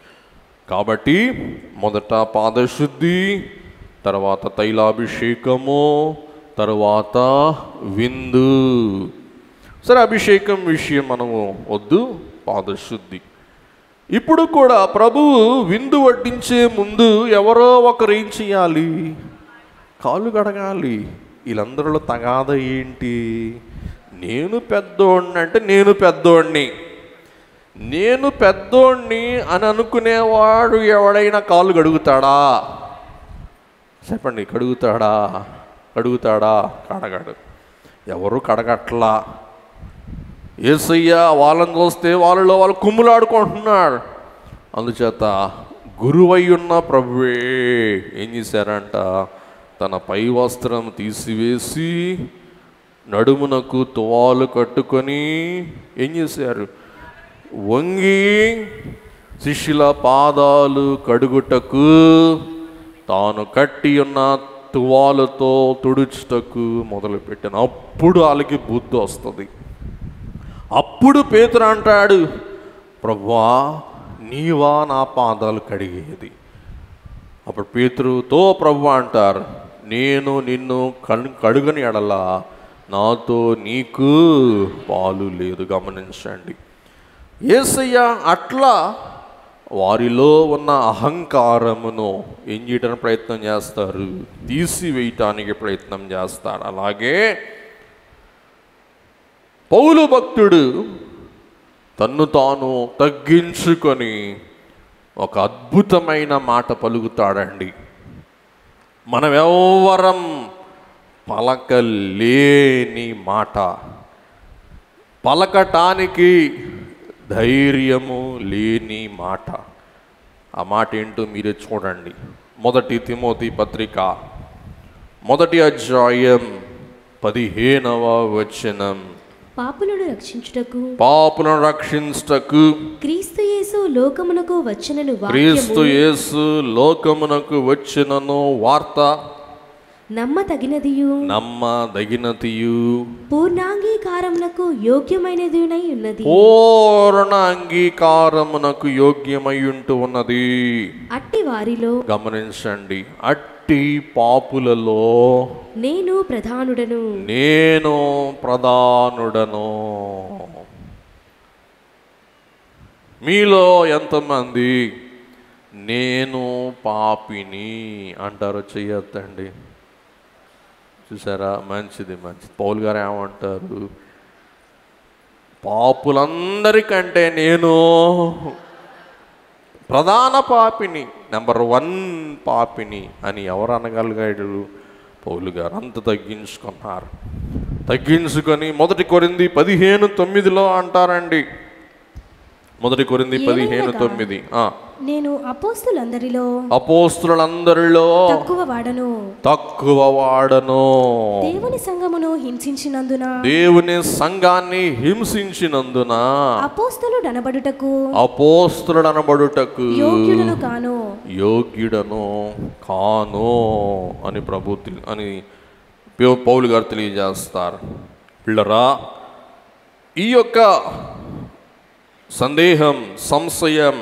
కాబట్టి మొదట పాదశుద్ధి, తర్వాత తైలాభిషేకము, తర్వాత విందు. సరే, అభిషేకం విషయం మనము వద్దు, పాదశుద్ధి. ఇప్పుడు కూడా ప్రభువు విందు వడ్డించే ముందు ఎవరో ఒకరు ఏం చేయాలి? కాళ్ళు కడగాలి. వీళ్ళందరిలో తగాద ఏంటి? నేను పెద్దోడిని అంటే నేను పెద్దోడిని అని అనుకునేవాడు ఎవడైనా కాళ్ళు కడుగుతాడా? చెప్పండి, కడుగుతాడా? కడగడు. ఎవరు కడగట్లా. యేసయ్య వాళ్ళని చూస్తే వాళ్ళలో వాళ్ళు కుమ్ములాడుకుంటున్నారు. అందుచేత గురువై ఉన్న ప్రభువే ఏం చేశారంట, తన పై వస్త్రం తీసివేసి నడుమునకు తువాలు కట్టుకొని ఏం చేశారు, వంగి శిష్యుల పాదాలు కడుగుటకు తాను కట్టి ఉన్న తువాలుతో తుడుచుటకు మొదలుపెట్టాను. అప్పుడు వాళ్ళకి బుద్ధి వస్తుంది. అప్పుడు పేతురు అంటాడు, ప్రభువా నీవా నా పాదాలు కడిగేది. అప్పుడు పేతురుతో ప్రభువా అంటారు, నేను నిన్ను కడుగని ఎడలా నాతో నీకు పాలు లేదు. గమనించండి, యేసయ్య అట్లా వారిలో ఉన్న అహంకారమును ఏం చేయడానికి ప్రయత్నం చేస్తారు, తీసివేయటానికి ప్రయత్నం చేస్తారు. అలాగే పౌలు భక్తుడు తన్ను తాను తగ్గించుకొని ఒక అద్భుతమైన మాట పలుకుతాడండి. మనమెవ్వరం పలకలేని మాట, పలకటానికి ధైర్యము లేని మాట. ఆ మాట ఏంటో మీరే చూడండి. 1 తిమోతి పత్రిక 1వ అధ్యాయం 15వ వచనం. పాపులను రక్షించుటకు క్రీస్తు యేసు లోకమునకు వచ్చినను వార్త నమ్మదగినదియు పూర్ణాంగీకారమునకు యోగ్యమై ఉన్నది. అట్టి వారిలో గమనించండి, అట్టి పాపులలో నేను ప్రధానుడను. మీలో ఎంతమంది నేను పాపిని అంటారో చెయ్యొద్దండి. చూసారా, మంచిది. పౌలు గారు ఏమంటారు, పాపులందరికంటే నేను ప్రధాన పాపిని, నెంబర్ 1 పాపిని అని ఎవరు అనగలిగాడు? పౌలు గారు. అంత తగ్గించుకొని 1 కొరింథీ 15:9 అంటారండి. 1 కొరింథీ 15:9, నేను అపోస్తులందరిలో తక్కువ వాడను, దేవుని సంఘాన్ని హింసించినందున అపోస్తులుడనబడుటకు యోగ్యుడను కాను అని అని పౌలు గారు తెలియజేస్తారు. పిల్లరా, ఈ యొక్క సంశయం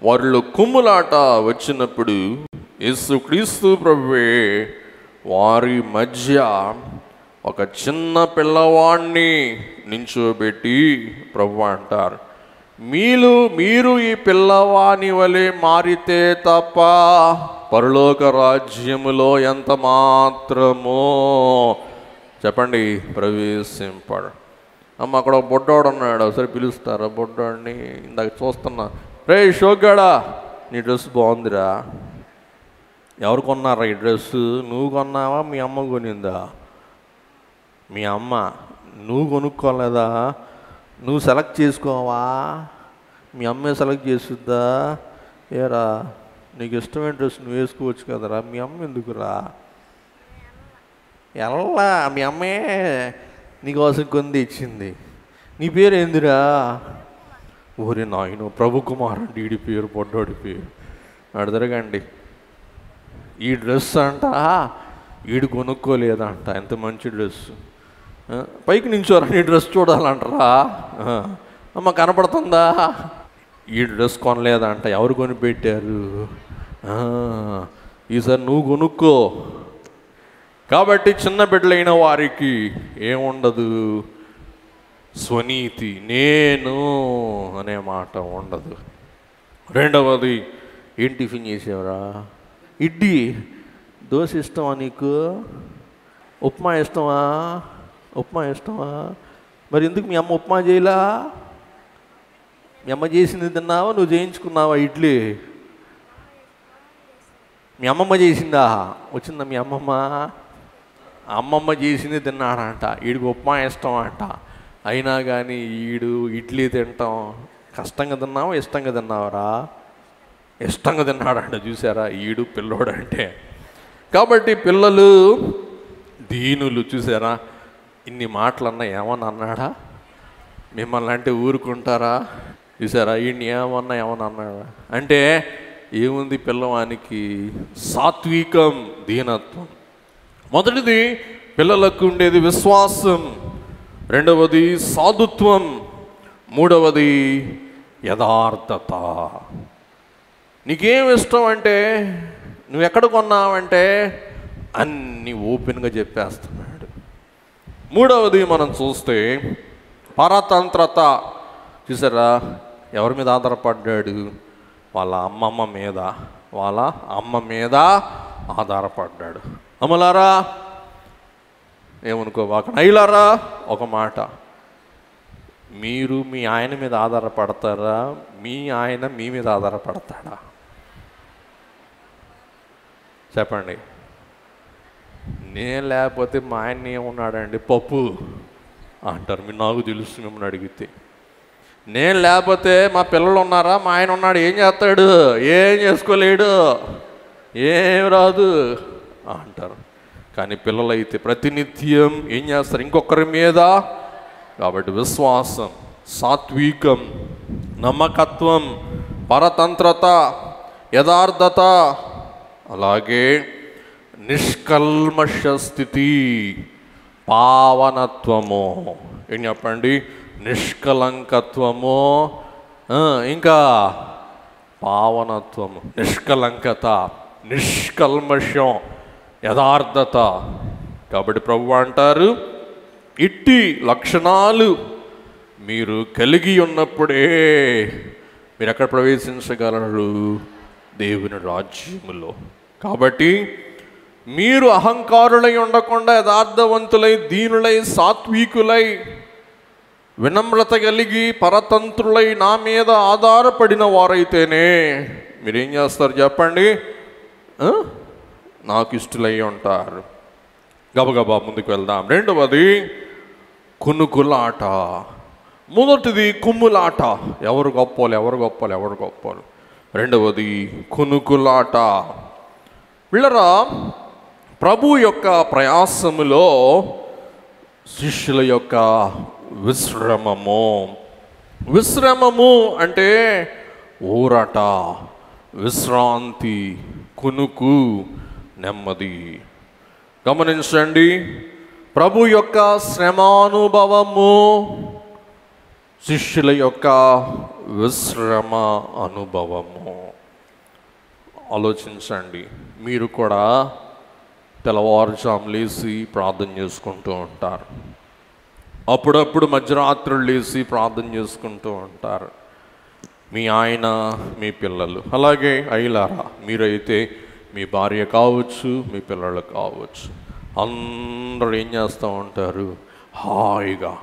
వారిలో కుమ్ములాట వచ్చినప్పుడు యేసుక్రీస్తు ప్రభువే వారి మధ్య ఒక చిన్న పిల్లవాడిని నించోబెట్టి ప్రభు అంటారు, మీరు ఈ పిల్లవాని వలె మారితే తప్ప పరలోక రాజ్యములో ఎంత మాత్రమో చెప్పండి ప్రవేశింపడు. అక్కడ ఒక బొడ్డోడు ఉన్నాడు, ఒకసారి పిలుస్తారా బొడ్డోడిని? ఇందాక చూస్తున్నా, రే షోగాడా నీ డ్రెస్ బాగుందిరా. ఎవరు కొన్నారా ఈ డ్రెస్సు? నువ్వు కొన్నావా, మీ అమ్మ కొనిందా? మీ అమ్మ. నువ్వు కొనుక్కోలేదా? నువ్వు సెలెక్ట్ చేసుకోవా? మీ అమ్మే సెలెక్ట్ చేస్తుందా? ఏరా, నీకు ఇష్టమైన డ్రెస్ నువ్వు వేసుకోవచ్చు కదరా, మీ అమ్మ ఎందుకురా? ఎలా మీ అమ్మే నీకోసం కొంది ఇచ్చింది. నీ పేరు ఏందిరా? ఊరి నాయను ప్రభుకుమార్ అండి ఈడి పేరు, బొడ్డోడి పేరు. అడదరగండి, ఈ డ్రెస్ అంట ఈడు కొనుక్కోలేదంట. ఎంత మంచి డ్రెస్సు, పైకి నించోరా నీ డ్రెస్ చూడాలంటారా? అమ్మ కనపడుతుందా? ఈ డ్రెస్ కొనలేదంట. ఎవరు కొనిపెట్టారు? ఈసారి నువ్వు కొనుక్కో. కాబట్టి చిన్న బిడ్డలైన వారికి ఏముండదు, స్వనీతి, నేను అనే మాట ఉండదు. రెండవది, ఏం టిఫిన్ చేసేవరా? ఇడ్లీ, దోశ ఇష్టమా నీకు? ఉప్మా ఇష్టమా? మరి ఎందుకు మీ అమ్మ ఉప్మా చేయలా? మీ అమ్మ చేసింది తిన్నావా, నువ్వు చేయించుకున్నావా ఇడ్లీ? మీ అమ్మమ్మ చేసిందా? వచ్చిందా మీ అమ్మమ్మ? అమ్మమ్మ చేసింది తిన్నాడంట, వీడికి ఉప్మా ఇష్టం అంట. అయినా కానీ ఈడు ఇడ్లీ తింటాం కష్టంగా తిన్నావా ఇష్టంగా తిన్నావరా? ఇష్టంగా తిన్నాడంట. చూసారా ఈడు పిల్లోడు అంటే. కాబట్టి పిల్లలు దీనులు. చూసారా ఇన్ని మాటలన్నా ఏమన్నా అన్నాడా? మిమ్మల్ని అంటే ఊరుకుంటారా? చూసారా ఈయన్ని ఏమన్నా అన్నాడా? అంటే ఏముంది పిల్లవానికి? సాత్వికం, దీనత్వం. మొదటిది పిల్లలకు ఉండేది విశ్వాసం, రెండవది సాధుత్వం, మూడవది యథార్థత. నీకేం ఇష్టం అంటే, నువ్వు ఎక్కడ కొన్నావంటే అన్నీ ఓపెన్గా చెప్పేస్తున్నాడు. మూడవది మనం చూస్తే పరతంత్రత. చూసారా ఎవరి మీద ఆధారపడ్డాడు? వాళ్ళ అమ్మ మీద ఆధారపడ్డాడు. అమ్మలారా ఏమనుకోవాక, నైలారా ఒక మాట, మీరు మీ ఆయన మీద ఆధారపడతారా? మీ ఆయన మీ మీద ఆధారపడతాడా? చెప్పండి. నేను లేకపోతే మా ఆయన ఏమున్నాడండి? పప్పు అంటారు. మీరు నాకు తెలుసు మిమ్మల్ని అడిగితే. నేను లేకపోతే మా పిల్లలు ఉన్నారా? మా ఆయన ఉన్నాడు, ఏం చేస్తాడు? ఏం చేసుకోలేడు, ఏం రాదు అంటారు. కానీ పిల్లలైతే ప్రతినిత్యం ఏం చేస్తారు? ఇంకొకరి మీద. కాబట్టి విశ్వాసం, సాత్వికం, నమ్మకత్వం, పరతంత్రత, యథార్థత, అలాగే నిష్కల్మష స్థితి, పావనత్వము. ఏం చెప్పండి? నిష్కలంకత్వము, ఇంకా పావనత్వము, నిష్కలంకత, నిష్కల్మషం, యథార్థత. కాబట్టి ప్రభువు అంటారు, ఇట్టి లక్షణాలు మీరు కలిగి ఉన్నప్పుడే మీరు ఎక్కడ ప్రవేశించగలరు? దేవుని రాజ్యములో. కాబట్టి మీరు అహంకారులై ఉండకుండా యథార్థవంతులై, దీనులై, సాత్వికులై, వినమ్రత కలిగి, పరతంత్రులై, నా మీద ఆధారపడిన వారైతేనే మీరేం చేస్తారు చెప్పండి? నాకు ఇష్టలై ఉంటారు. గబగబా ముందుకు వెళ్దాం. రెండవది కునుకులాట, మొదటిది కుమ్ములాట. ఎవరు గొప్పలు. రెండవది కునుకులాట. పిల్లరా, ప్రభు యొక్క ప్రయాసములో శిష్యుల యొక్క విశ్రమము అంటే ఊరట, విశ్రాంతి, కునుకు, నెమ్మది. గమనించండి, ప్రభు యొక్క శ్రమానుభవము, శిష్యుల యొక్క విశ్రమ అనుభవము. ఆలోచించండి. మీరు కూడా తెల్లవారుజాము లేచి ప్రార్థన చేసుకుంటూ ఉంటారు. అప్పుడప్పుడు మధ్యరాత్రులు లేచి ప్రార్థన చేసుకుంటూ ఉంటారు. మీ ఆయన, మీ పిల్లలు. అలాగే అయ్యలారా, మీరైతే మీ భార్య కావచ్చు, మీ పిల్లలు కావచ్చు, అందరూ ఏం చేస్తూ ఉంటారు? హాయిగా.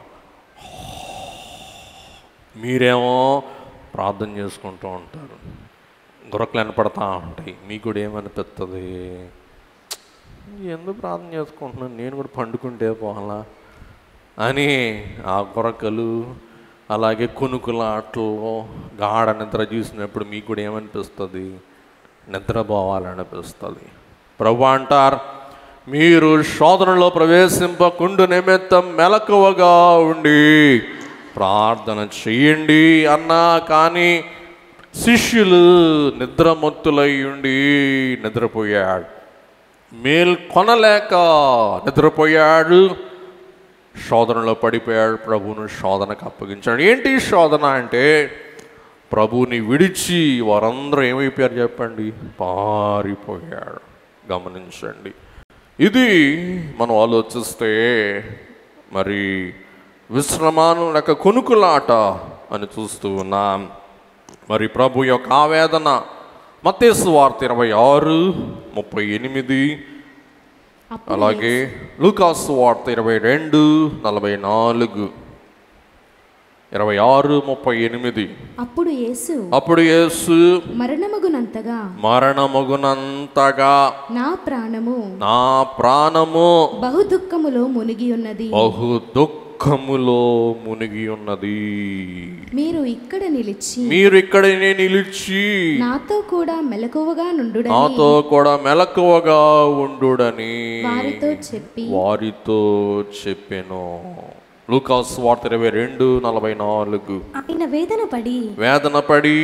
మీరేమో ప్రార్థన చేసుకుంటూ ఉంటారు. గురకలు వినపడతా ఉంటాయి. మీకు కూడా ఏమనిపిస్తుంది? ఎందుకు ప్రార్థన చేసుకుంటున్నాను, నేను కూడా పండుకుంటే పోవాలా అని ఆ గురకలు, అలాగే కునుకులాటలు, గాఢ నిద్ర చూసినప్పుడు మీకు కూడా ఏమనిపిస్తుంది? నిద్రపోవాలనిపిస్తుంది. ప్రభు అంటారు, మీరు శోధనలో ప్రవేశింపకుండు నిమిత్తం మెలకువగా ఉండి ప్రార్థన చేయండి అన్నా. కానీ శిష్యులు నిద్రమత్తులై ఉండి నిద్రపోయాడు. మేల్కొనలేక నిద్రపోయాడు. శోధనలో పడిపోయాడు. ప్రభువును శోధనకు అప్పగించాడు. ఏంటి శోధన అంటే, ప్రభువుని విడిచి వారందరూ ఏమైపోయారు చెప్పండి? పారిపోయాడు. గమనించండి. ఇది మనం ఆలోచిస్తే మరి విశ్రమాను లేక కొనుకులాట అని చూస్తూ ఉన్నాం. మరి ప్రభు యొక్క ఆవేదన మత్తయి సువార్త 26:38, అలాగే లూకాసు సువార్త 22:44, 26:38. అప్పుడు యేసు మరణమగునంతగా నా ప్రాణము బహు దుఃఖములో దుఃఖములో మునిగి ఉన్నది. మీరు ఇక్కడ నిలిచి నాతో కూడా మెలకువగా ఉండుడని వారితో చెప్పెను. లూకా సువార్త 22:44. ఆయన వేదన పడి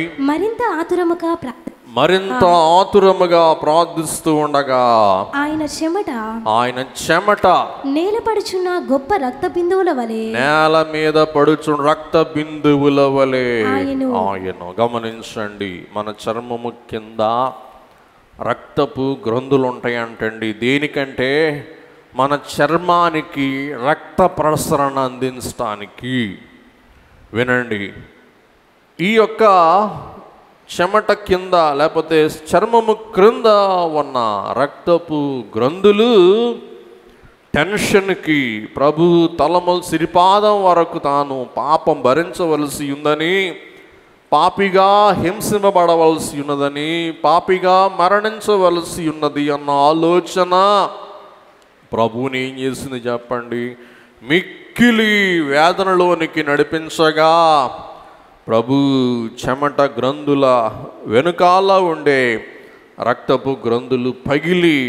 మరింత ఆతురముగా ప్రార్థిస్తూ ఉండగా ఆయన చెమట నేల మీద పడుచున్న రక్త బిందువుల వలె ఆయన. గమనించండి, మన చర్మము కింద రక్తపు గ్రంథులు ఉంటాయంటండి. దేనికంటే మన చర్మానికి రక్త ప్రసరణ అందించడానికి. వినండి, ఈ యొక్క చెమట కింద లేకపోతే చర్మము క్రింద ఉన్న రక్తపు గ్రంథులు టెన్షన్కి ప్రభు తలముల సిరిపాదం వరకు తాను పాపం భరించవలసి ఉందని, పాపిగా హింసింపబడవలసి ఉన్నదని, పాపిగా మరణించవలసి ఉన్నది అన్న ఆలోచన ప్రభువుని ఏం చేసింది చెప్పండి? మిక్కిలి వేదనలోనికి నడిపించగా ప్రభు చెమట గ్రంథుల వెనుకాల ఉండే రక్తపు గ్రంథులు పగిలి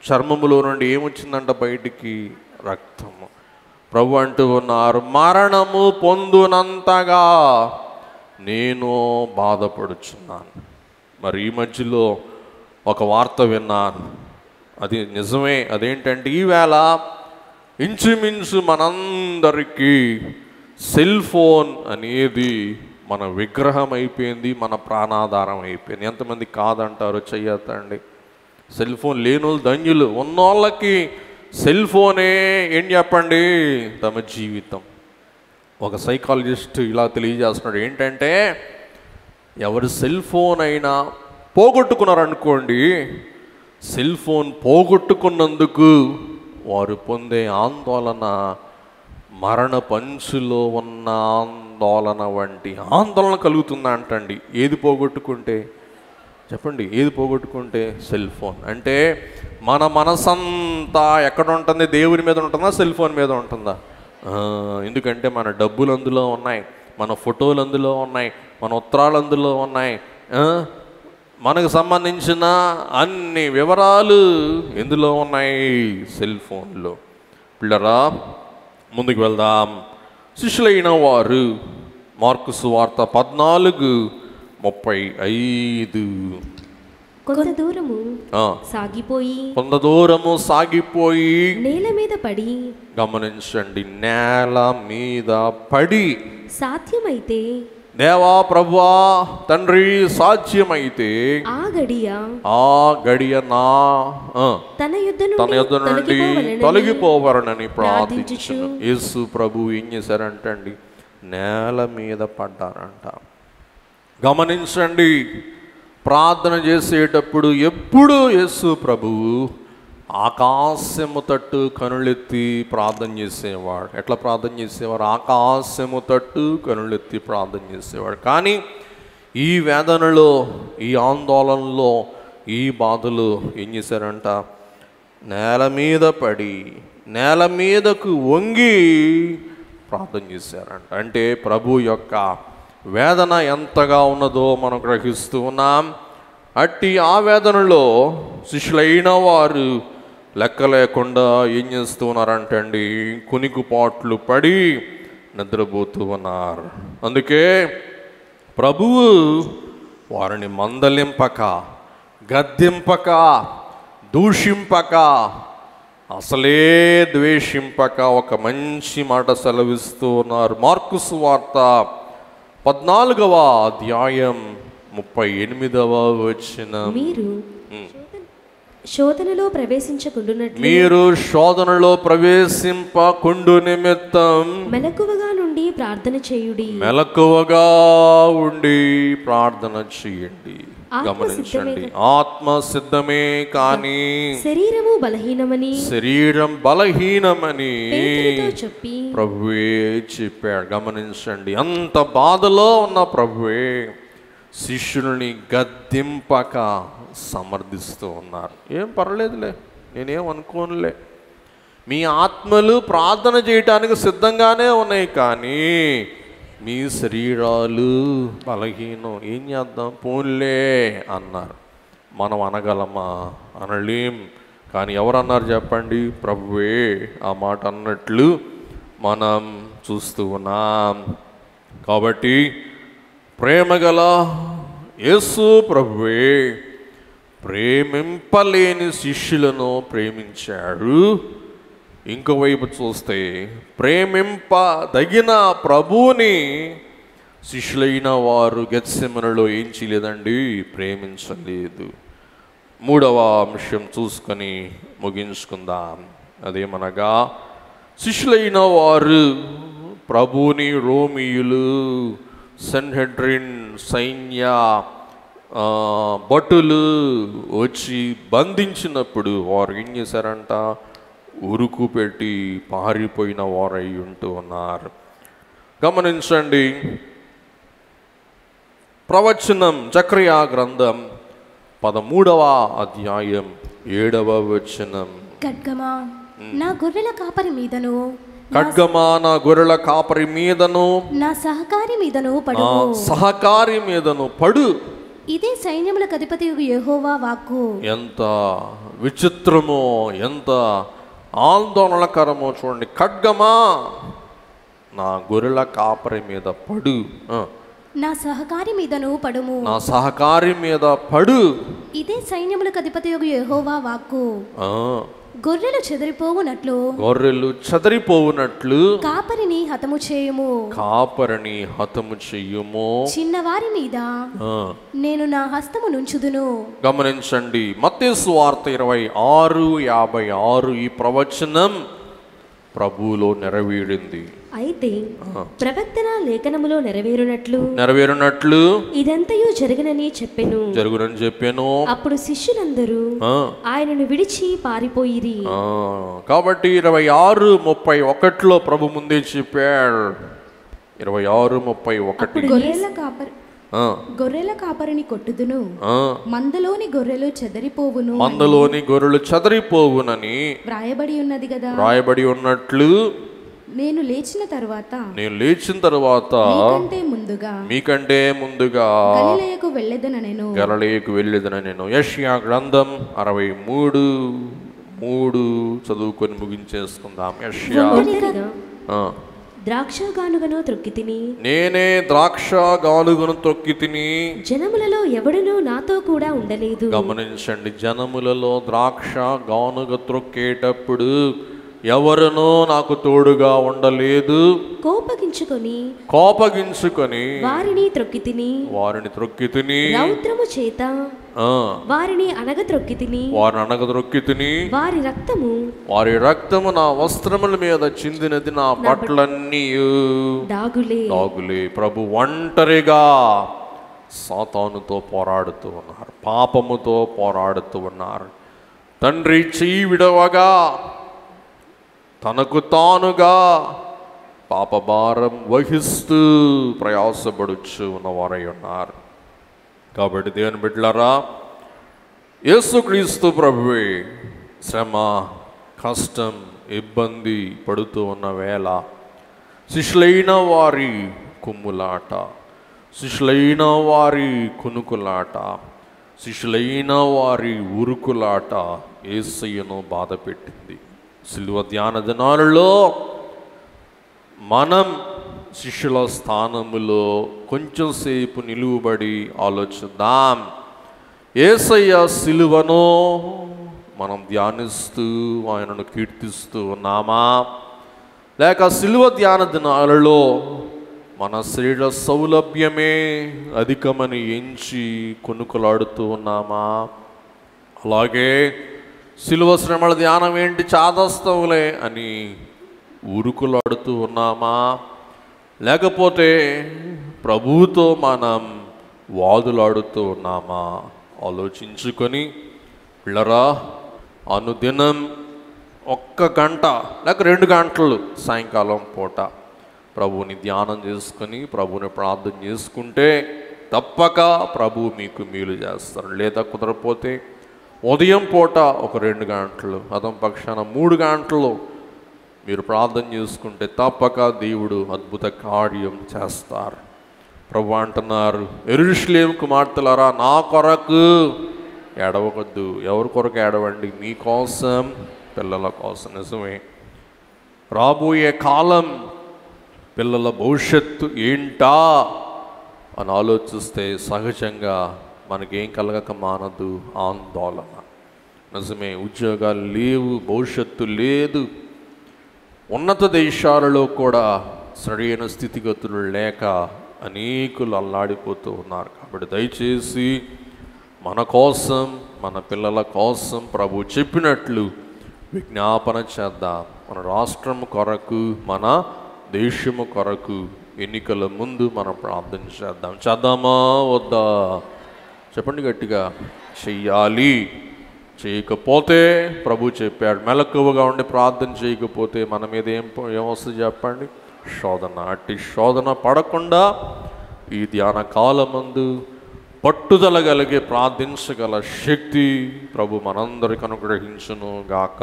చర్మములో నుండి ఏమొచ్చిందంట బయటికి? రక్తము. ప్రభు అంటూ ఉన్నారు, మరణము పొందునంతగా నేను బాధపడుచున్నాను. మరి ఈ మధ్యలో ఒక వార్త విన్నాను, అది నిజమే. అదేంటంటే ఈవేళ ఇంచుమించు మనందరికీ సెల్ ఫోన్ అనేది మన విగ్రహం అయిపోయింది, మన ప్రాణాధారం అయిపోయింది. ఎంతమంది కాదంటారో చెయ్యతండి. సెల్ ఫోన్ లేనోళ్ళు ధన్యులు, ఉన్నోళ్ళకి సెల్ ఫోనే ఏం చెప్పండి తమ జీవితం. ఒక సైకాలజిస్ట్ ఇలా తెలియజేస్తున్నాడు, ఏంటంటే ఎవరు సెల్ ఫోన్ అయినా పోగొట్టుకున్నారనుకోండి, సెల్ ఫోన్ పోగొట్టుకున్నందుకు వారు పొందే ఆందోళన మరణ పంచులో ఉన్న ఆందోళన వంటి ఆందోళన కలుగుతుందా అంటండి. ఏది పోగొట్టుకుంటే చెప్పండి, ఏది పోగొట్టుకుంటే? Cell phone. అంటే మన మనసంతా ఎక్కడ ఉంటుంది? దేవుని మీద ఉంటుందా, సెల్ ఫోన్ మీద ఉంటుందా? ఎందుకంటే మన డబ్బులు అందులో ఉన్నాయి, మన ఫోటోలు అందులో ఉన్నాయి, మన ఉత్తరాలు అందులో ఉన్నాయి, మనకు సంబంధించిన అన్ని వివరాలు ఎందులో ఉన్నాయి? సెల్ ఫోన్లో. పిల్లరా, ముందుకు వెళ్దాం. శిష్యులైన వారు మార్కు సువార్త 14:35. కొంత దూరము సాగిపోయి నేల మీద పడి. గమనించండి, నేల మీద పడి సాధ్యమైతే దేవా ప్రభువా తండ్రి సాధ్యమైతే ఆ గడియ తన యుద్ధ నుండి తొలగిపోవరనని ప్రార్థించును. యేసు ప్రభు ఏం చేశారంటండి? నేల మీద పడ్డారంట. గమనించండి, ప్రార్థన చేసేటప్పుడు ఎప్పుడు యేసు ప్రభువు ఆకాశము తట్టు కనులెత్తి ప్రార్థన చేసేవాడు. ఎట్లా ప్రార్థన చేసేవాడు? ఆకాశము తట్టు కనులెత్తి ప్రార్థన చేసేవాడు. కానీ ఈ వేదనలో, ఈ ఆందోళనలో, ఈ బాధలు ఏం చేశారంట? నేల మీద పడి నేల మీదకు వంగి ప్రార్థన చేశారంట. అంటే ప్రభు యొక్క వేదన ఎంతగా ఉన్నదో మనం గ్రహిస్తూ ఉన్నాం. అట్టి ఆ వేదనలో శిష్యులైన వారు లెక్క లేకుండా ఏం చేస్తూ ఉన్నారంటండి? కునికుపాట్లు పడి నిద్రపోతూ ఉన్నారు. అందుకే ప్రభువు వారిని మందలింపక, గద్దింపక, దూషింపక, అసలే ద్వేషింపక ఒక మంచి మాట సెలవిస్తూ ఉన్నారు. మార్కు సువార్త 14:38. మీరు శోధనలో ప్రవేశింపకుండు నిమిత్తం మెలకువగా ఉండి ప్రార్థన చేయండి. గమనించండి, ఆత్మ సిద్ధమే కానీ శరీరం బలహీనమని ప్రభువే చెప్పాడు. గమనించండి, అంత బాధలో ఉన్న ప్రభువే శిష్యుల్ని గద్దింపక సమర్థిస్తూ ఉన్నారు. ఏం పర్లేదులే, నేనేం అనుకోనులే, మీ ఆత్మలు ప్రార్థన చేయటానికి సిద్ధంగానే ఉన్నాయి, కానీ మీ శరీరాలు బలహీనం. ఏం చేద్దాం, పోన్లే అన్నారు. మనం అనగలమా? అనలేం. కానీ ఎవరు అన్నారు చెప్పండి? ప్రభువే ఆ మాట అన్నట్లు మనం చూస్తూ ఉన్నాం. కాబట్టి ప్రేమగల యేసు ప్రభువే ప్రేమింపలేని శిష్యులను ప్రేమించాడు. ఇంకోవైపు చూస్తే ప్రేమింపదగిన ప్రభువుని శిష్యులైన వారు గెత్సెమనెలో ఏం చేయలేదండి? ప్రేమించలేదు. మూడవ అంశం చూసుకొని ముగించుకుందాం. అదేమనగా శిష్యులైన వారు ప్రభువుని రోమియులు, సెన్హెడ్రిన్ సైన్య భటులు వచ్చి బంధించినప్పుడు వారు ఏం చేశారంట? ఉరుకు పెట్టి పారిపోయిన వారై ఉంటూ ఉన్నారు. గమనించండి, ప్రవచనం జకర్యా గ్రంథం 13వ అధ్యాయం 7వ వచనం. ఖడ్గమా నా గొర్రెల కాపరి మీదను, ఖడ్గమా నా గొర్రెల కాపరి మీదను, నా సహకారి మీదను పడు. సహకారి మీదను పడు. ఇదే సైన్యములకు అధిపతి యెహోవా వాక్కు. ఎంత విచిత్రమో, ఎంత ఆందోళనకరమో చూడండి. ఖడ్గమా నా గొర్రెల కాపరి మీద పడు, నా సహకారి మీదను పడుము. నా సహకారి మీద పడు. ఇదే సైన్యములకు అధిపతి యెహోవా వాక్కు. గొర్రెలు చెదిరిపోవునట్లు, గొర్రెలు చెదిరిపోవునట్లు కాపరిని హతము చేయుము. కాపరిని హతము చెయ్యుము. చిన్నవారి మీద నేను నా హస్తము నుంచుదును. గమనించండి, మత్తయి సువార్త 26:56 ఈ ప్రవచనం ప్రభువులో నెరవేరింది. అయితే ప్రవక్తన లేఖనములో నెరవేరునట్లు ఇదంతయు జరుగునని చెప్పెను. అప్పుడు శిష్యులందరూ ఆయనను విడిచి పారిపోయిరి. కాబట్టి 26:31 ప్రభు ముందే చెప్పాడు. 26:31 గొర్రెల కాపరిని కొట్టుదును, మందలోని గొర్రెలు చెదరిపోవును, మందలోని గొర్రెలు చెదరిపోవునని వ్రాయబడి ఉన్నది కదా. వ్రాయబడి ఉన్నట్లు నేను లేచిన తర్వాత మీకంటే ముందుగా గలిలయకు వెళ్ళెదన నేను. యెషయా గ్రంథం 63:3 చదువుకొని ముగించేసుకుందాం. యెషయా ద్రాక్ష గానుగను త్రొక్కి తిని, నేనే ద్రాక్ష గానుగను త్రొక్కి తిని, జనములలో ఎవడునూ నాతో కూడా ఉండలేదు. గమనించండి, జనములలో ద్రాక్ష గానుగ త్రొక్కేటప్పుడు ఎవరునూ నాకు తోడుగా ఉండలేదు. కోపగించుకొని వారిని త్రొక్కి తిని రౌద్రము చేత వారిని అనగ త్రొక్కి తిని వారి రక్తము నా వస్త్రముల మీద చిందినది, నా బట్టలన్నీ దాగులే. ప్రభు ఒంటరిగా సాతానుతో పోరాడుతూ ఉన్నారు, పాపముతో పోరాడుతూ ఉన్నారు. తండ్రి చెయ్యి విడవగా తనకు తానుగా పాపభారం వహిస్తూ ప్రయాసపడుచు ఉన్నవారై ఉన్నారు. కాబట్టి దేవుని బిడ్డలారా, యేసుక్రీస్తు ప్రభువే శ్రమ, కష్టం, ఇబ్బంది పడుతూ ఉన్న వేళ శిష్యులైన వారి కుమ్ములాట, శిష్యులైన వారి కునుకులాట, శిష్యులైన వారి ఉరుకులాట యేసయ్యను బాధ పెట్టింది. సిలువ ధ్యాన దినాలలో మనం శిష్యుల స్థానములో కొంచెం సేపు నిలువబడి ఆలోచిద్దాం. యేసయ్య సిలువను మనం ధ్యానిస్తూ ఆయనను కీర్తిస్తూ ఉన్నామా, లేక సిలువ ధ్యాన దినాలలో మన శరీర సౌలభ్యమే అధికమని ఎంచి కొనుకలాడుతూ ఉన్నామా? అలాగే సిలువ శ్రమల ధ్యానం ఏంటి, చాదస్తవులే అని ఉరుకులాడుతూ ఉన్నామా? లేకపోతే ప్రభువుతో మనం వాదులాడుతూ ఉన్నామా? ఆలోచించుకొని పిల్లరా, అనుదినం 1 గంట లేక 2 గంటలు సాయంకాలం పూట ప్రభువుని ధ్యానం చేసుకొని ప్రభువుని ప్రార్థన చేసుకుంటే తప్పక ప్రభువు మీకు మేలు చేస్తారు. లేదా కుదరపోతే ఉదయం పూట 1-2 గంటలు, అదం పక్షాన 3 గంటలు మీరు ప్రార్థన చేసుకుంటే తప్పక దేవుడు అద్భుత కార్యం చేస్తారు. ప్రభు అంటున్నారు, యెరూషలేము కుమార్తెలారా నా కొరకు ఏడవకొద్దు. ఎవరి కొరకు ఏడవండి? మీకోసం, పిల్లల కోసం. నిజమే, రాబోయే కాలం పిల్లల భవిష్యత్తు ఏంటా అని ఆలోచిస్తే సహజంగా మనకేం కలగక మానదు? ఆందోళన. నిజమే, ఉద్యోగాలు లేవు, భవిష్యత్తు లేదు. ఉన్నత దేశాలలో కూడా సరైన స్థితిగతులు లేక అనేకులు అల్లాడిపోతూ ఉన్నారు. కాబట్టి దయచేసి మన కోసం, మన పిల్లల కోసం ప్రభు చెప్పినట్లు విజ్ఞాపన చేద్దాం. మన రాష్ట్రం కొరకు, మన దేశము కొరకు ఎన్నికల ముందు మనం ప్రార్థన చేద్దాం. చేద్దామా వద్దా? చెప్పండి గట్టిగా. చెయ్యాలి. చేయకపోతే ప్రభు చెప్పాడు, మెలకువగా ఉండి ప్రార్థన చేయకపోతే మన మీద ఏమొస్తుంది చెప్పండి? శోధన. అట్టి శోధన పడకుండా ఈ ధ్యాన కాలమందు పట్టుదల కలిగి ప్రార్థించగల శక్తి ప్రభు మనందరికీ అనుగ్రహించును గాక.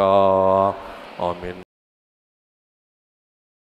ఆమేన్.